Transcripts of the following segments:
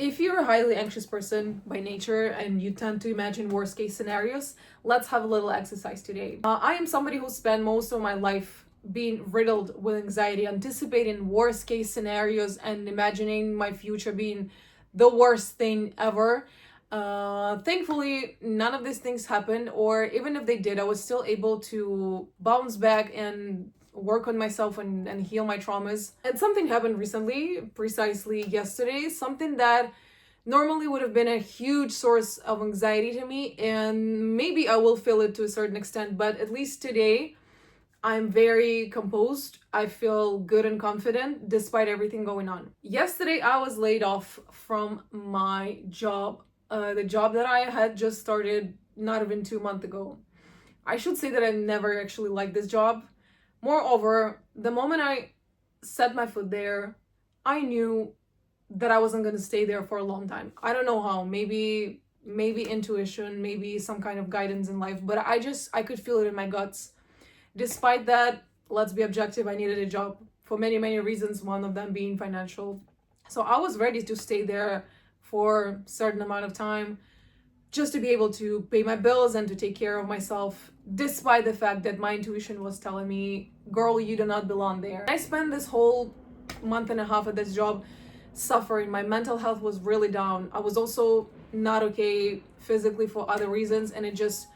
If you're a highly anxious person by nature and you tend to imagine worst case scenarios, let's have a little exercise today. I am somebody who spent most of my life being riddled with anxiety, anticipating worst case scenarios and imagining my future being the worst thing ever. Thankfully, none of these things happened, or even if they did, I was still able to bounce back and work on myself and heal my traumas. And something happened recently, precisely yesterday, something that normally would have been a huge source of anxiety to me, and maybe I will feel it to a certain extent, but at least today I'm very composed. I feel good and confident despite everything going on. Yesterday I was laid off from my job, the job that I had just started not even 2 months ago. I should say that I never actually liked this job. Moreover, the moment I set my foot there, I knew that I wasn't going to stay there for a long time. I don't know how. Maybe intuition, maybe some kind of guidance in life, but I could feel it in my guts. Despite that, let's be objective, I needed a job for many reasons, one of them being financial. So I was ready to stay there for a certain amount of time, just to be able to pay my bills and to take care of myself, despite the fact that my intuition was telling me, girl, you do not belong there. I spent this whole month and a half at this job suffering. My mental health was really down. I was also not okay physically for other reasons, and it just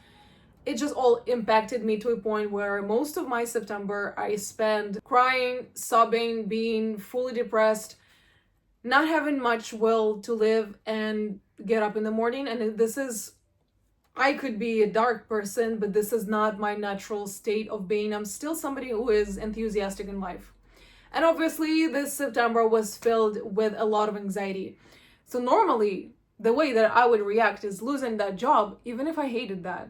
all impacted me to a point where most of my September I spent crying, sobbing, being fully depressed, not having much will to live and get up in the morning. And I could be a dark person, but this is not my natural state of being. I'm still somebody who is enthusiastic in life. And obviously this September was filled with a lot of anxiety. So normally the way that I would react is losing that job, even if I hated that,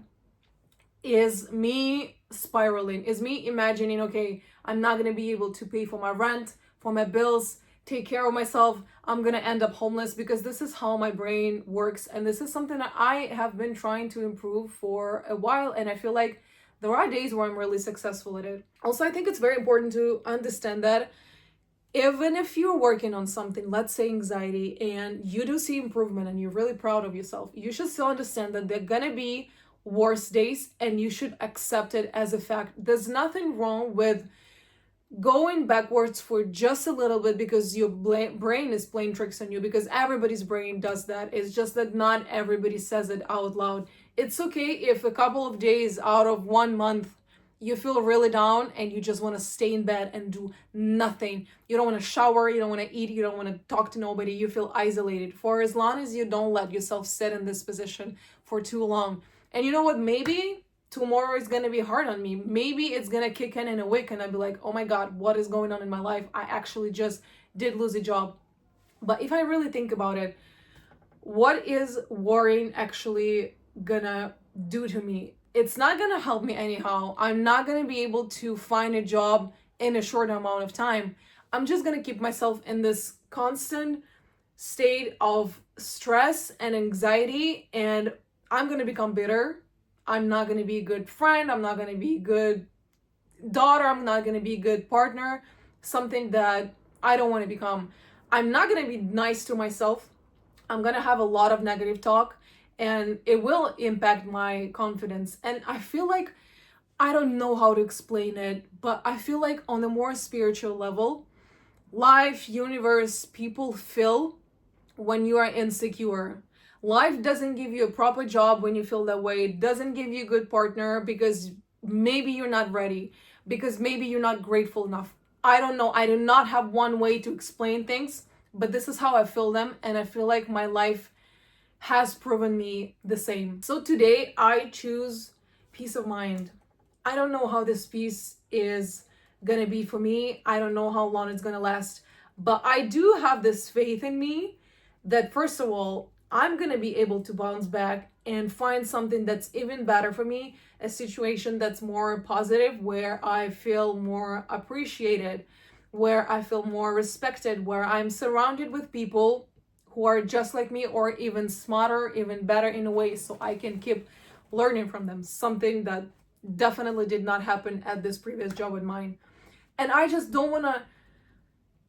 is me spiraling, is me imagining, okay, I'm not going to be able to pay for my rent, for my bills, take care of myself. I'm going to end up homeless, because this is how my brain works. And this is something that I have been trying to improve for a while. And I feel like there are days where I'm really successful at it. Also, I think it's very important to understand that even if you're working on something, let's say anxiety, and you do see improvement and you're really proud of yourself, you should still understand that there are going to be worse days, and you should accept it as a fact. There's nothing wrong with going backwards for just a little bit because your brain is playing tricks on you, because everybody's brain does that. It's just that not everybody says it out loud. It's okay if a couple of days out of 1 month you feel really down and you just want to stay in bed and do nothing. You don't want to shower, you don't want to eat, you don't want to talk to nobody, you feel isolated. For as long as you don't let yourself sit in this position for too long. And you know what, maybe tomorrow is going to be hard on me. Maybe it's going to kick in a week and I'll be like, oh my God, what is going on in my life? I actually just did lose a job. But if I really think about it, what is worrying actually gonna do to me? It's not gonna help me anyhow. I'm not gonna be able to find a job in a short amount of time. I'm just gonna keep myself in this constant state of stress and anxiety, and I'm gonna become bitter. I'm not gonna be a good friend. I'm not gonna be a good daughter. I'm not gonna be a good partner. Something that I don't want to become. I'm not gonna be nice to myself. I'm gonna have a lot of negative talk, and it will impact my confidence. And I feel like, I don't know how to explain it, but I feel like on a more spiritual level, life, universe, people feel when you are insecure. Life doesn't give you a proper job when you feel that way. It doesn't give you a good partner because maybe you're not ready, because maybe you're not grateful enough. I don't know. I do not have one way to explain things, but this is how I feel them, and I feel like my life has proven me the same. So today I choose peace of mind. I don't know how this peace is gonna be for me. I don't know how long it's gonna last, but I do have this faith in me that, first of all, I'm gonna be able to bounce back and find something that's even better for me, a situation that's more positive, where I feel more appreciated, where I feel more respected, where I'm surrounded with people who are just like me, or even smarter, even better in a way, so I can keep learning from them. Something that definitely did not happen at this previous job of mine. And I just don't want to,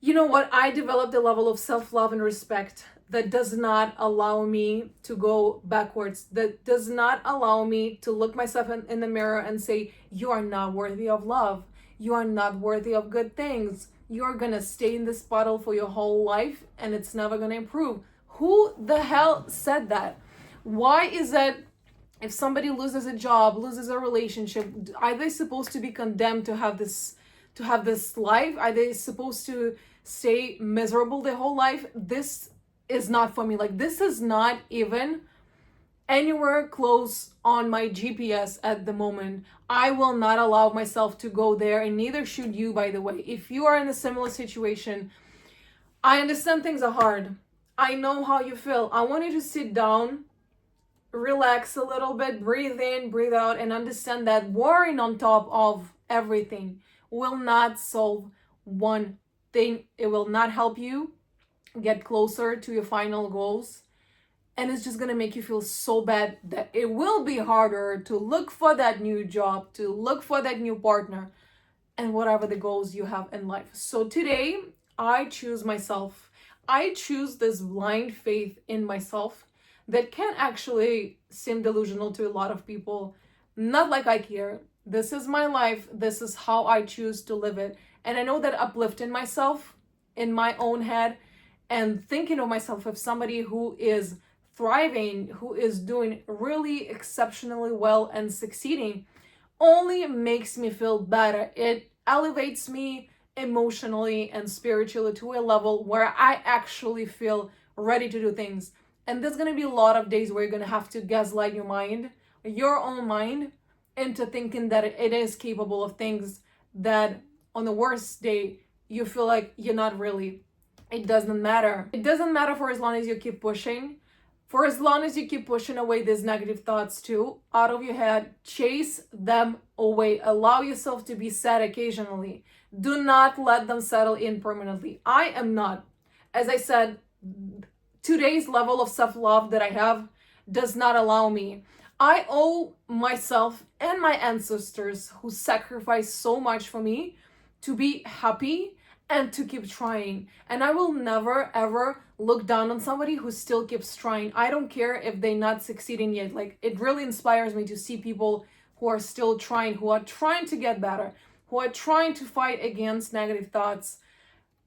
you know what, I developed a level of self-love and respect that does not allow me to go backwards, that does not allow me to look myself in the mirror and say, you are not worthy of love. You are not worthy of good things. You are gonna stay in this bottle for your whole life and it's never gonna improve. Who the hell said that? Why is that if somebody loses a job, loses a relationship, are they supposed to be condemned to have this life? Are they supposed to stay miserable their whole life? This is not for me. Like, this is not even anywhere close on my GPS at the moment. I will not allow myself to go there, and neither should you, by the way. If you are in a similar situation, I understand things are hard. I know how you feel. I want you to sit down, relax a little bit, breathe in, breathe out, and understand that worrying on top of everything will not solve one thing. It will not help you get closer to your final goals. And it's just gonna make you feel so bad that it will be harder to look for that new job, to look for that new partner, and whatever the goals you have in life. So today, I choose myself. I choose this blind faith in myself that can actually seem delusional to a lot of people. Not like I care. This is my life. This is how I choose to live it. And I know that uplifting myself in my own head and thinking of myself as somebody who is thriving, who is doing really exceptionally well and succeeding, only makes me feel better. It elevates me emotionally and spiritually to a level where I actually feel ready to do things. And there's going to be a lot of days where you're going to have to gaslight your own mind, into thinking that it is capable of things that on the worst day, you feel like you're not really. It doesn't matter. It doesn't matter for as long as you keep pushing. For as long as you keep pushing away these negative thoughts too, out of your head, chase them away. Allow yourself to be sad occasionally. Do not let them settle in permanently. I am not. As I said, today's level of self-love that I have does not allow me. I owe myself and my ancestors who sacrificed so much for me to be happy and to keep trying. And I will never ever look down on somebody who still keeps trying. I don't care if they're not succeeding yet. Like, it really inspires me to see people who are still trying, who are trying to get better, who are trying to fight against negative thoughts.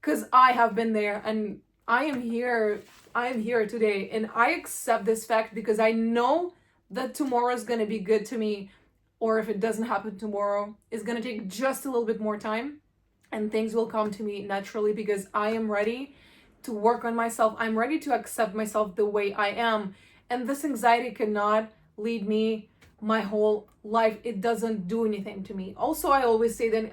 Because I have been there, and I am here today, and I accept this fact because I know that tomorrow is going to be good to me. Or if it doesn't happen tomorrow, it's going to take just a little bit more time, and things will come to me naturally because I am ready to work on myself. I'm ready to accept myself the way I am. And this anxiety cannot lead me my whole life. It doesn't do anything to me. Also, I always say that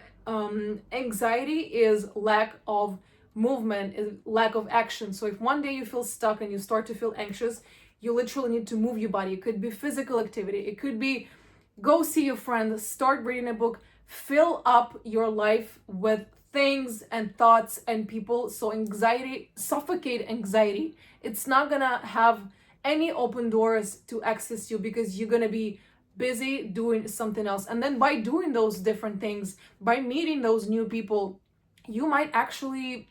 anxiety is lack of movement, is lack of action. So if one day you feel stuck and you start to feel anxious, you literally need to move your body. It could be physical activity. It could be go see your friend, start reading a book, fill up your life with things and thoughts and people. So suffocate anxiety. It's not gonna have any open doors to access you because you're gonna be busy doing something else. And then by doing those different things, by meeting those new people, you might actually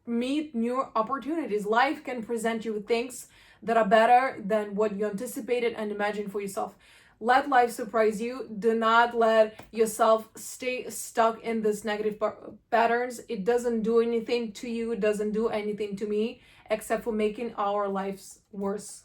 meet new opportunities. Life can present you with things that are better than what you anticipated and imagined for yourself. Let life surprise you. Do not let yourself stay stuck in this negative patterns. It doesn't do anything to you. It doesn't do anything to me except for making our lives worse.